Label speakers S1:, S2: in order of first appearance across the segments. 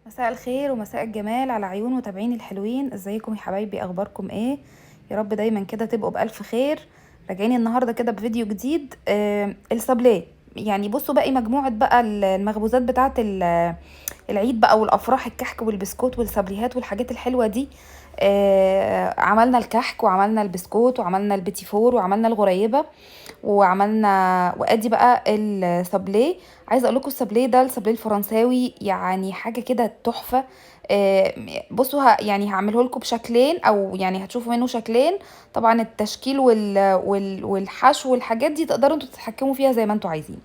S1: مساء الخير ومساء الجمال على عيون متابعين الحلوين، ازيكم يا حبايبي؟ اخباركم ايه؟ يا رب دايما كده تبقوا بالف خير. راجعين النهارده كده بفيديو جديد، السابليه. يعني بصوا باقي مجموعه بقى المخبوزات بتاعه العيد بقى والافراح، الكحك والبسكوت والسابليهات والحاجات الحلوه دي. عملنا الكحك وعملنا البسكوت وعملنا البيتي فور وعملنا الغريبه وعملنا، وادي بقى السابليه. عايزه اقول لكم السابليه ده السابليه الفرنساوي يعني حاجه كده تحفه. آه، بصوا يعني هعمله لكم بشكلين، او يعني هتشوفوا منه شكلين. طبعا التشكيل والحشو والحاجات دي تقدروا انتوا تتحكموا فيها زي ما انتوا عايزين.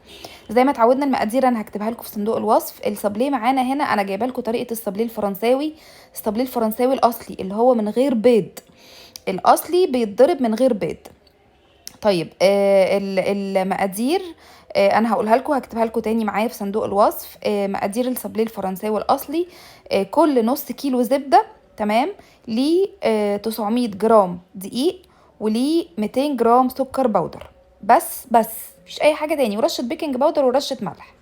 S1: زي ما اتعودنا، المقادير انا هكتبها لكم في صندوق الوصف. السابليه معانا هنا انا جايبه لكم طريقه السابليه الفرنساوي. السابليه الفرنساوي الاصلي اللي هو من غير بيض، الاصلي بيتضرب من غير بيض. طيب، المقادير انا هقولها لكم، هكتبها لكم تاني معايا في صندوق الوصف. مقادير السابليه الفرنساوي الاصلي: كل نص كيلو زبده، تمام، ليه 900 جرام دقيق، وليه 200 جرام سكر بودر. بس مفيش اي حاجه تاني، ورشه بيكنج باودر ورشه ملح،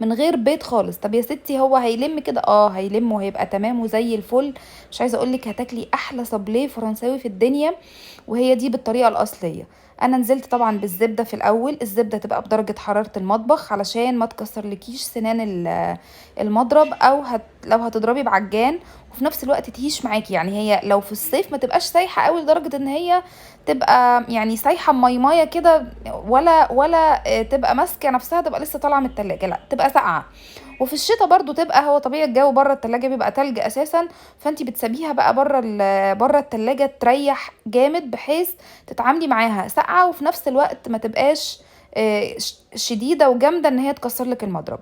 S1: من غير بيض خالص. طب يا ستي هو هيلم كده؟ هيلم وهيبقى تمام وزي الفل. مش عايزه اقولك هتاكلي احلى صابليه فرنساوي في الدنيا، وهي دي بالطريقه الاصليه. انا نزلت طبعا بالزبده في الاول. الزبده تبقى بدرجه حراره المطبخ علشان ما تكسرلكيش سنان المضرب، او لو هتضربي بعجان، وفي نفس الوقت تهيش معاكي. يعني هي لو في الصيف ما تبقاش سايحه قوي لدرجه ان هي تبقى يعني سايحه ميميه كده، ولا تبقى ماسكه نفسها، تبقى لسه طالعه من التلاجة، لا تبقى ساقعه. وفي الشتاء برضو تبقى، هو طبيعي الجو بره التلاجة بيبقى تلج اساسا، فانتي بتسابيها بقى بره التلاجة تريح جامد، بحيث تتعاملي معاها ساقعه وفي نفس الوقت ما تبقاش شديده وجامده ان هي تكسر لك المضرب.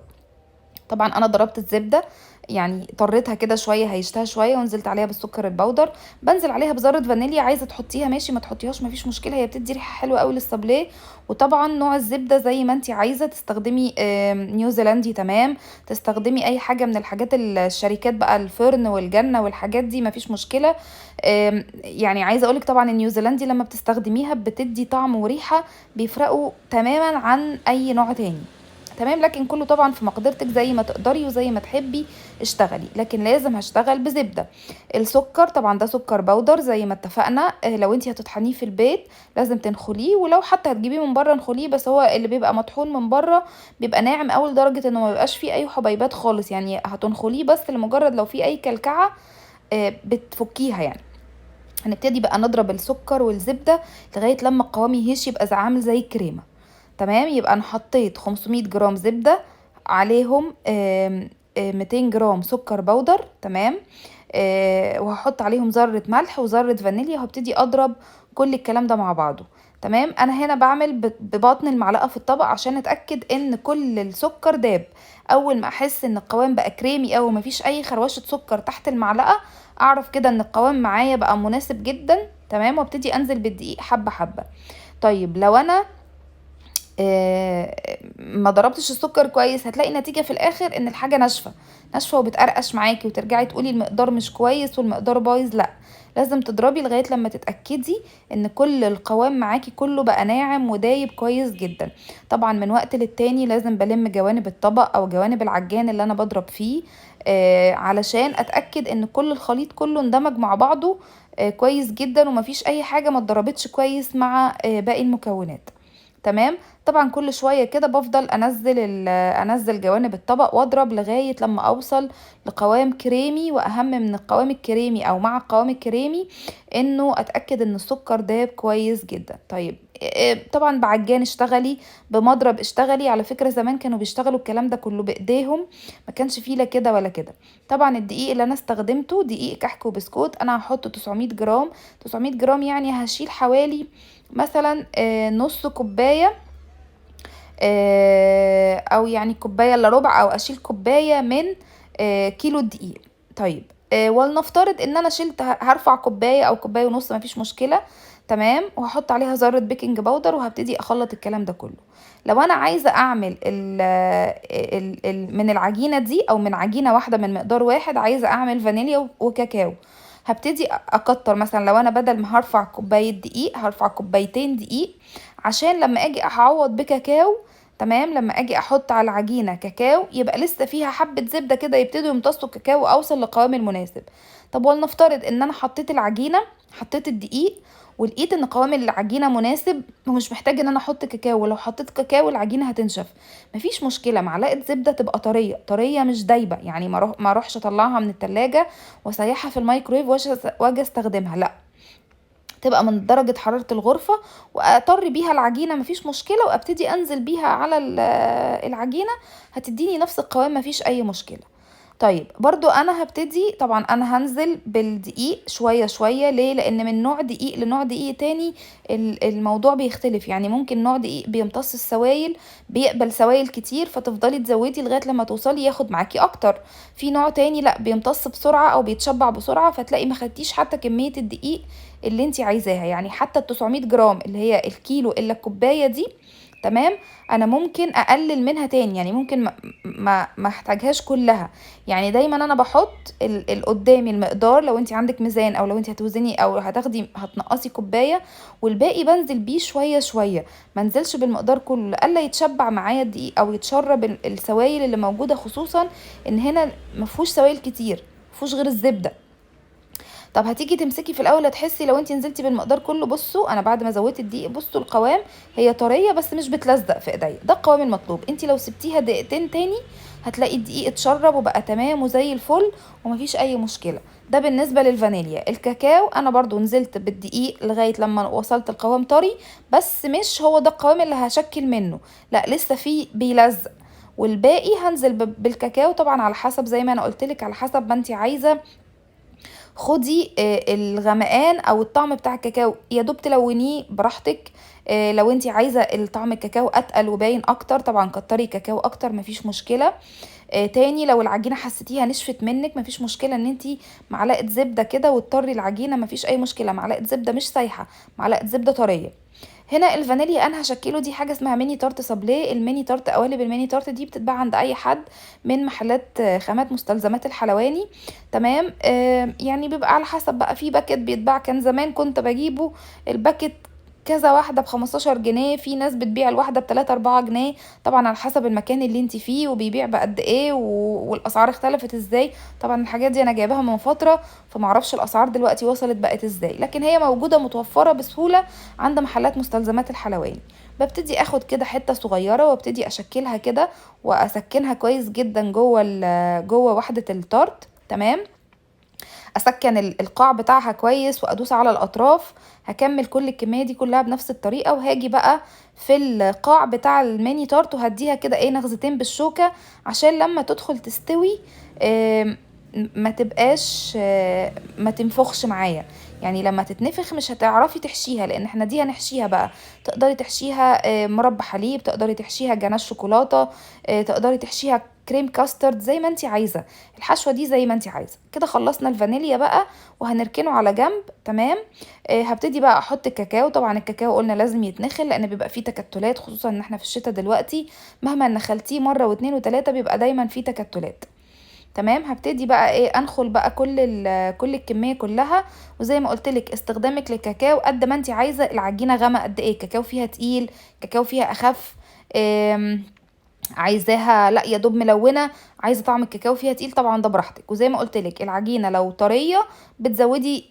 S1: طبعا انا ضربت الزبده، يعني طريتها كده شويه، هيشتها شويه، ونزلت عليها بالسكر البودر. بنزل عليها بذره فانيليا، عايزه تحطيها ماشي، ما تحطيهاش مفيش مشكله، هي بتدي ريحه حلوه قوي للصابليه. وطبعا نوع الزبده زي ما انت عايزه تستخدمي، نيوزيلندي تمام، تستخدمي اي حاجه من الحاجات الشركات بقى، الفرن والجنه والحاجات دي مفيش مشكله. يعني عايزه اقولك طبعا النيوزيلندي لما بتستخدميها بتدي طعم وريحه بيفرقوا تماما عن اي نوع تاني. تمام، لكن كله طبعا في مقدرتك زي ما تقدري وزي ما تحبي اشتغلي، لكن لازم هشتغل بزبدة. السكر طبعا ده سكر بودر زي ما اتفقنا. لو انتي هتطحنيه في البيت لازم تنخليه، ولو حتى هتجيبيه من بره نخليه، بس هو اللي بيبقى مطحون من بره بيبقى ناعم قوي لدرجة انه ما بيبقاش فيه اي حبيبات خالص، يعني هتنخليه بس لمجرد لو فيه اي كلكعة بتفكيها يعني. هنبتدي بقى نضرب السكر والزبدة لغاية لما القوام يهش، يبقى عامل زي الكريمة. تمام، يبقى انا حطيت 500 جرام زبدة، عليهم 200 جرام سكر بودر، تمام. وهحط عليهم ذرة ملح وذرة فانيليا، وهبتدي اضرب كل الكلام ده مع بعضه. تمام، انا هنا بعمل ببطن المعلقة في الطبق عشان اتأكد ان كل السكر داب. اول ما احس ان القوام بقى كريمي او مفيش اي خروشة سكر تحت المعلقة، اعرف كده ان القوام معايا بقى مناسب جدا. تمام، وابتدي انزل بالدقيق حبة حبة. طيب لو انا ما ضربتش السكر كويس، هتلاقي نتيجة في الاخر ان الحاجة ناشفة ناشفة وبتقرقش معاكي، وترجعي تقولي المقدار مش كويس والمقدار بايظ. لا، لازم تضربي لغاية لما تتأكدي ان كل القوام معاكي كله بقى ناعم ودايب كويس جدا. طبعا من وقت للتاني لازم بلم جوانب الطبق او جوانب العجان اللي انا بضرب فيه، علشان اتأكد ان كل الخليط كله اندمج مع بعضه كويس جدا، ومفيش اي حاجة ما اتضربتش كويس مع باقي المكونات. تمام. طبعا كل شويه كده بفضل انزل جوانب الطبق واضرب لغايه لما اوصل لقوام كريمي. واهم من القوام الكريمي او مع القوام الكريمي انه اتاكد ان السكر داب كويس جدا. طيب، طبعا بعجان اشتغلي، بمضرب اشتغلي. على فكره زمان كانوا بيشتغلوا الكلام ده كله بايديهم، ما كانش فيه لا كده ولا كده. طبعا الدقيق اللي انا استخدمته دقيق كحك وبسكوت، انا هحط 900 جرام. 900 جرام يعني هشيل حوالي مثلا نص كوباية، او يعني كوباية الا ربع، او اشيل كوباية من كيلو الدقيق. طيب، ولنفترض ان انا شلت، هرفع كوباية او كوباية ونص، مفيش مشكلة. تمام، وهحط عليها ذرة بيكنج باودر، وهبتدي اخلط الكلام ده كله. لو انا عايزة اعمل من العجينة دي، او من عجينة واحدة من مقدار واحد، عايزة اعمل فانيليا وكاكاو، هبتدي اكتر. مثلا لو انا بدل ما هرفع كوباية دقيق هرفع كوبايتين دقيق، عشان لما اجي اعوض بكاكاو، تمام. لما اجي احط على العجينه كاكاو يبقى لسه فيها حبه زبده كده يبتدوا يمتصوا الكاكاو واوصل للقوام المناسب. طب ولنفترض ان انا حطيت العجينه، حطيت الدقيق، ولقيت ان قوام العجينه مناسب ومش محتاج ان انا احط كاكاو، ولو حطيت كاكاو العجينه هتنشف. مفيش مشكله، معلقه زبده تبقى طريه طريه مش دايبه، يعني ما اروحش اطلعها من التلاجة واسيحها في الميكرويف واجي استخدمها، لا، تبقى من درجة حرارة الغرفة، واطر بيها العجينة مفيش مشكلة، وابتدي انزل بيها على العجينة، هتديني نفس القوام مفيش اي مشكلة. طيب برضو انا هبتدي، طبعا انا هنزل بالدقيق شوية شوية. ليه؟ لان من نوع دقيق لنوع دقيق تاني الموضوع بيختلف. يعني ممكن نوع دقيق بيمتص السوائل، بيقبل سوائل كتير، فتفضلي تزودي لغاية لما توصلي ياخد معاكي اكتر. في نوع تاني لا، بيمتص بسرعة او بيتشبع بسرعة، فتلاقي ما خدتيش حتى كمية الدقيق اللي انت عايزاها. يعني حتى ال 900 جرام اللي هي الكيلو الا الكوباية دي، تمام، انا ممكن اقلل منها تاني، يعني ممكن ما احتاجهاش كلها. يعني دايما انا بحط قدامي المقدار، لو انت عندك ميزان او لو انت هتوزني او هتنقصي كوبايه، والباقي بنزل بيه شويه شويه، ما انزلش بالمقدار كله الا يتشبع معايا الدقيق او يتشرب السوائل اللي موجوده، خصوصا ان هنا مفهوش سوائل كتير، مفهوش غير الزبده. طب هتيجي تمسكي في الاول هتحسي لو انت نزلتي بالمقدار كله، بصوا انا بعد ما زودت الدقيق بصوا القوام، هي طريه بس مش بتلزق في ايديا، ده القوام المطلوب. انت لو سبتيها دقيقتين تاني هتلاقي الدقيق اتشرب وبقى تمام وزي الفل ومفيش اي مشكله. ده بالنسبه للفانيليا. الكاكاو انا برضو نزلت بالدقيق لغايه لما وصلت القوام طري، بس مش هو ده القوام اللي هشكل منه، لا لسه فيه بيلزق. والباقي هنزل بالكاكاو، طبعا على حسب زي ما انا قلتلك، على حسب ما انت عايزه. خدي الغمقان او الطعم بتاع الكاكاو، يا دوب تلونيه براحتك. لو انت عايزه الطعم الكاكاو اتقل وباين اكتر، طبعا كتري كاكاو اكتر مفيش مشكله. تاني لو العجينه حسيتيها نشفت منك مفيش مشكله ان انت معلقه زبده كده وتطري العجينه، مفيش اي مشكله، معلقه زبده مش سايحه، معلقه زبده طريه. هنا الفانيليا انا هشكله، دي حاجه اسمها ميني تارت سابليه. الميني تارت، قوالب الميني تارت دي بتتباع عند اي حد من محلات خامات مستلزمات الحلواني، تمام. يعني بيبقى على حسب بقى، في باكت بيتباع، كان زمان كنت بجيبه الباكت كذا واحدة ب15 جنيه، في ناس بتبيع الواحدة ب3 4 جنيه، طبعا على حسب المكان اللي انت فيه وبيبيع بقد ايه والاسعار اختلفت ازاي. طبعا الحاجات دي انا جايباها من فترة، فمعرفش الاسعار دلوقتي وصلت بقت ازاي، لكن هي موجودة متوفرة بسهولة عند محلات مستلزمات الحلواني. ببتدي اخد كده حتة صغيرة وابتدي اشكلها كده واسكنها كويس جدا جوه وحدة التارت، تمام. اسكن القاع بتاعها كويس وادوس على الاطراف. هكمل كل الكميه دي كلها بنفس الطريقه، وهاجي بقى في القاع بتاع الميني تارت وهديها كده ايه نغزتين بالشوكه عشان لما تدخل تستوي ما تبقاش ما تنفخش معايا. يعني لما تتنفخ مش هتعرفي تحشيها، لان احنا دي هنحشيها بقى. تقدري تحشيها مربى حليب، تقدري تحشيها جناش شوكولاته، تقدري تحشيها كريم كاسترد، زي ما انت عايزه. الحشوه دي زي ما انت عايزه. كده خلصنا الفانيليا بقى وهنركنه على جنب، تمام. هبتدي بقى احط الكاكاو. طبعا الكاكاو قلنا لازم يتنخل لان بيبقى فيه تكتلات، خصوصا ان احنا في الشتاء دلوقتي، مهما نخلتيه مره واتنين وتلاته بيبقى دايما فيه تكتلات، تمام. هبتدي بقى ايه انخل بقى كل الكميه كلها. وزي ما قلت لك استخدامك للكاكاو قد ما انت عايزه العجينه غامقه قد ايه، كاكاو فيها تقيل، كاكاو فيها اخف، عايزاها لا يا دوب ملونه، عايزه طعم الكاكاو فيها تقيل، طبعا ده براحتك. وزي ما قلت لك العجينه لو طريه بتزودي،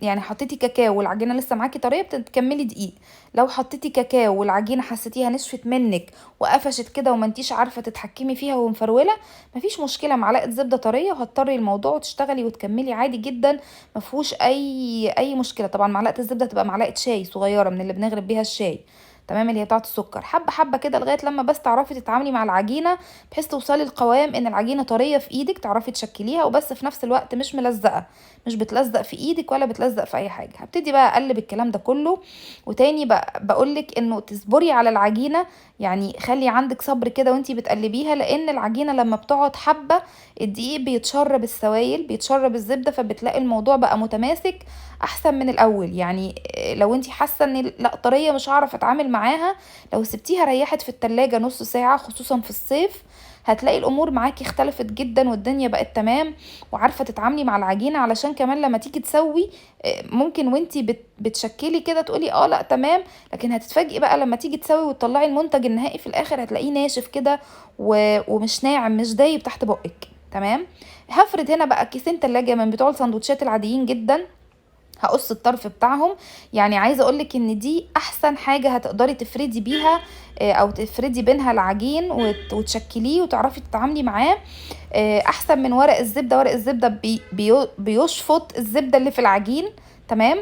S1: يعني حطيتي كاكاو والعجينه لسه معاكي طريه بتكملي دقيق. لو حطيتي كاكاو والعجينه حسيتيها نشفت منك وقفشت كده وما انتيش عارفه تتحكمي فيها ومفروله، مفيش مشكله، معلقه زبده طريه وهتطري الموضوع وتشتغلي وتكملي عادي جدا، مفهوش اي مشكله. طبعا معلقه الزبده تبقى معلقه شاي صغيره من اللي بنغرب بيها الشاي، تمام، اللي هي بتاعه السكر، حبه حبه كده لغايه لما بس تعرفي تتعاملي مع العجينه بحيث توصلي لقوام ان العجينه طريه في ايدك تعرفي تشكليها، وبس في نفس الوقت مش ملزقه، مش بتلزق في ايدك ولا بتلزق في اي حاجه. هبتدي بقى اقلب الكلام ده كله. وتاني بقى بقولك انه تصبري على العجينه، يعني خلي عندك صبر كده وانتي بتقلبيها، لان العجينه لما بتقعد حبه الدقيق بيتشرب السوائل، بيتشرب الزبده، فبتلاقي الموضوع بقى متماسك احسن من الاول. يعني لو انتي حاسه ان لا طريه مش هعرف اتعامل معاها، لو سبتيها ريحت في التلاجة نص ساعه خصوصا في الصيف هتلاقي الامور معاكي اختلفت جدا والدنيا بقت تمام، وعارفه تتعاملي مع العجينه. علشان كمان لما تيجي تسوي ممكن وانتي بتشكلي كده تقولي اه لا تمام، لكن هتتفاجئي بقى لما تيجي تسوي وتطلعي المنتج النهائي في الاخر هتلاقيه ناشف كده ومش ناعم، مش دايب تحت بقك. تمام. هفرد هنا بقى كيسين تلاجة من بتوع السندوتشات العاديين جدا، هقص الطرف بتاعهم. يعني عايزه اقولك ان دي احسن حاجه هتقدري تفردي بيها او تفردي بينها العجين وتشكليه وتعرفي تتعاملي معاه احسن من ورق الزبده. ورق الزبده بيشفط الزبده اللي في العجين. تمام.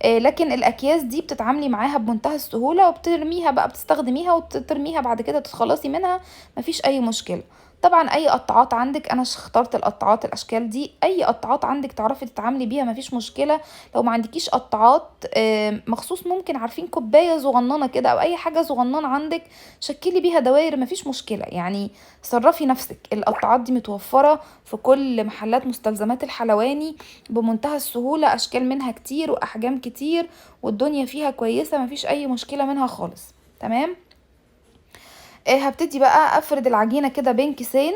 S1: لكن الاكياس دي بتتعاملي معاها بمنتهى السهوله، وبترميها بقى، بتستخدميها وترميها بعد كده تتخلصي منها، مفيش اي مشكله. طبعا اي قطعات عندك، انا اخترت القطعات الاشكال دي، اي قطعات عندك تعرفي تتعاملي بيها مفيش مشكله. لو ما عندكيش قطعات مخصوص، ممكن عارفين كوبايه صغننه كده او اي حاجه صغننه عندك شكلي بيها دوائر مفيش مشكله. يعني صرفي نفسك، القطعات دي متوفره في كل محلات مستلزمات الحلواني بمنتهى السهوله، اشكال منها كتير واحجام كتير، والدنيا فيها كويسه مفيش اي مشكله منها خالص. تمام. هبتدي بقى افرد العجينه كده بين كيسين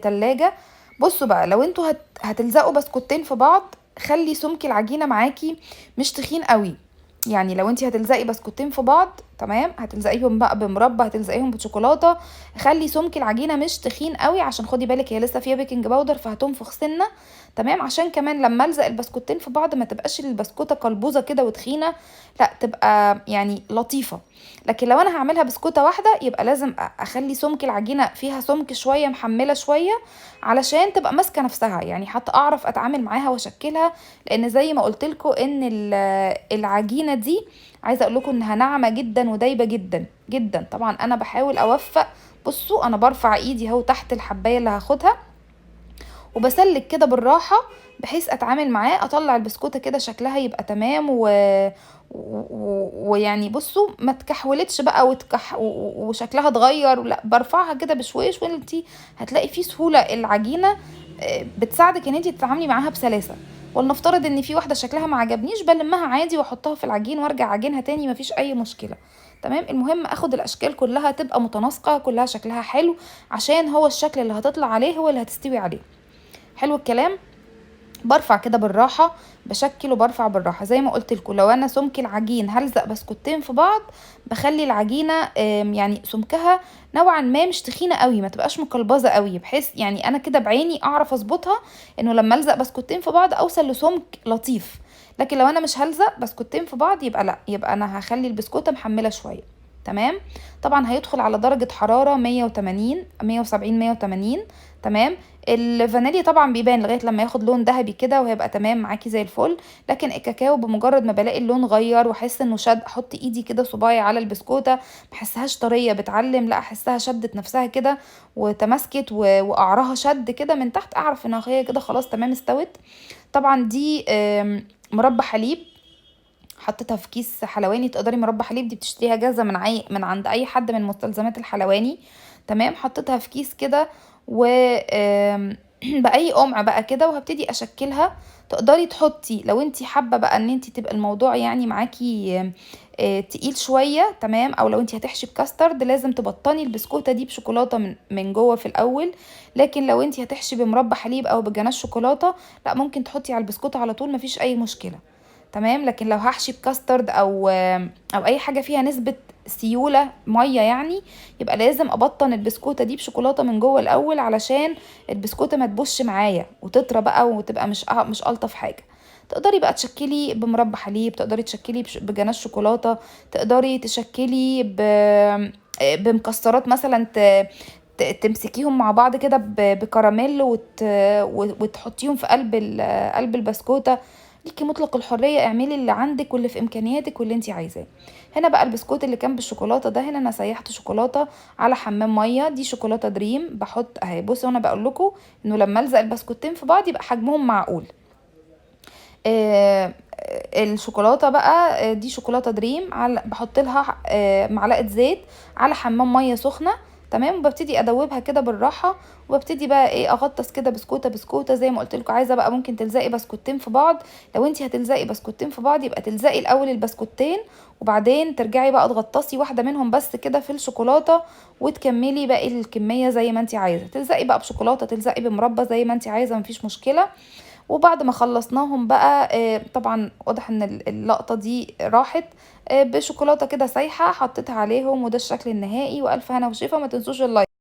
S1: تلاجة. بصوا بقى، لو انتوا هتلزقوا بسكوتين في بعض، خلي سمك العجينه معاكي مش تخين قوي. يعني لو انتي هتلزقي بسكوتين في بعض، تمام، هتلزقيهم بقى بمربى، هتلزقيهم بشوكولاته، خلي سمك العجينه مش تخين قوي، عشان خدي بالك هي لسه فيها بيكنج باودر فهتنفخ سنه. تمام. عشان كمان لما الزق البسكوتين في بعض ما تبقاش البسكوته قلبوزه كده وتخينه، لا تبقى يعني لطيفه. لكن لو انا هعملها بسكوته واحده يبقى لازم اخلي سمك العجينه فيها سمك شويه، محمله شويه، علشان تبقى ماسكه نفسها، يعني حتى اعرف اتعامل معاها واشكلها. لان زي ما قلت لكم ان العجينه دي عايزه اقول لكم انها ناعمه جدا ودايبه جدا جدا. طبعا انا بحاول اوفق. بصوا انا برفع ايدي اهو تحت الحبايه اللي هاخدها، وبسلك كده بالراحه بحيث اتعامل معاه، اطلع البسكوته كده شكلها يبقى تمام ويعني بصوا ما تكحولتش بقى وشكلها اتغير، لا برفعها كده بشويش، وانتي هتلاقي فيه سهوله. العجينه بتساعدك ان انتي تتعاملي معاها بسلاسه. ولنفترض ان في واحده شكلها ما عجبنيش، بلمها عادي واحطها في العجين وارجع اعجنها تاني، مفيش اي مشكله. تمام. المهم اخد الاشكال كلها تبقى متناسقه، كلها شكلها حلو، عشان هو الشكل اللي هتطلع عليه هو اللي هتستوي عليه. حلو الكلام. برفع كده بالراحه، بشكل وبرفع بالراحه زي ما قلت لكم. لو انا سمك العجين هلزق بسكوتين في بعض، بخلي العجينه يعني سمكها نوعا ما مش تخينه قوي، ما تبقاش مقلبظه قوي، بحيث يعني انا كده بعيني اعرف اظبطها، انه لما الزق بسكوتين في بعض اوصل لسمك لطيف. لكن لو انا مش هلزق بسكوتين في بعض يبقى لا، يبقى انا هخلي البسكوته محمله شويه. تمام. طبعا هيدخل على درجة حرارة 180 170 180. تمام. الفانيليا طبعا بيبان لغاية لما ياخد لون ذهبي كده وهيبقى تمام معاكي زي الفل. لكن الكاكاو بمجرد ما بلاقي اللون غير واحس انه شد، احط ايدي كده صباعي على البسكوتة، محسهاش طرية بتعلم، لا احسها شدت نفسها كده وتماسكت وقعرها شد كده من تحت، اعرف انها هي كده خلاص تمام استوت. طبعا دي مربى حليب، حطيتها في كيس حلواني. تقدري مربى حليب دي بتشتريها جاهزه من عند اي حد من مستلزمات الحلواني. تمام. حطيتها في كيس كده و باي قمع بقى كده، وهبتدي اشكلها. تقدري تحطي لو انتي حابه بقى ان انتي تبقى الموضوع يعني معاكي تقيل شويه، تمام، او لو انتي هتحشي بكاسترد لازم تبطني البسكوته دي بشوكولاته من جوه في الاول. لكن لو انتي هتحشي بمربى حليب او بجناش شوكولاته، لا ممكن تحطي على البسكوته على طول مفيش اي مشكله. تمام. لكن لو هحشي بكاسترد او اي حاجه فيها نسبه سيوله ميه يعني، يبقى لازم ابطن البسكوته دي بشوكولاته من جوه الاول، علشان البسكوته ما تبوش معايا وتطرى بقى وتبقى مش الطف حاجه. تقدري بقى تشكلي بمربى حليب، تقدري تشكلي بجناش شوكولاته، تقدري تشكلي بمكسرات مثلا، تمسكيهم مع بعض كده بكراميل وتحطيهم في قلب البسكوته. ليكي مطلق الحريه، اعملي اللي عندك واللي في امكانياتك واللي انت عايزاه. هنا بقى البسكوت اللي كان بالشوكولاته ده، هنا انا سيحت شوكولاته على حمام ميه، دي شوكولاته دريم. بحط اهي، بصوا انا بقول لكم انه لما الزق البسكوتين في بعض يبقى حجمهم معقول. الشوكولاته بقى دي شوكولاته دريم، بحط لها معلقه زيت على حمام ميه سخنه. تمام. وببتدي ادوبها كده بالراحه، وببتدي بقى ايه اغطس كده بسكوته بسكوته زي ما قلت لكم. عايزه بقى ممكن تلزقي بسكوتين في بعض. لو انت هتلزقي بسكوتين في بعض يبقى تلزقي الاول البسكوتين، وبعدين ترجعي بقى تغطسي واحده منهم بس كده في الشوكولاته، وتكملي باقي الكميه زي ما انت عايزه. تلزقي بقى بشوكولاته، تلزقي بمربى، زي ما انت عايزه، مفيش مشكله. وبعد ما خلصناهم بقى طبعا واضح ان اللقطة دي راحت. بشوكولاتة كده سايحة حطيتها عليهم، وده الشكل النهائي، والف هنا وشفا. ما تنسوش اللايك.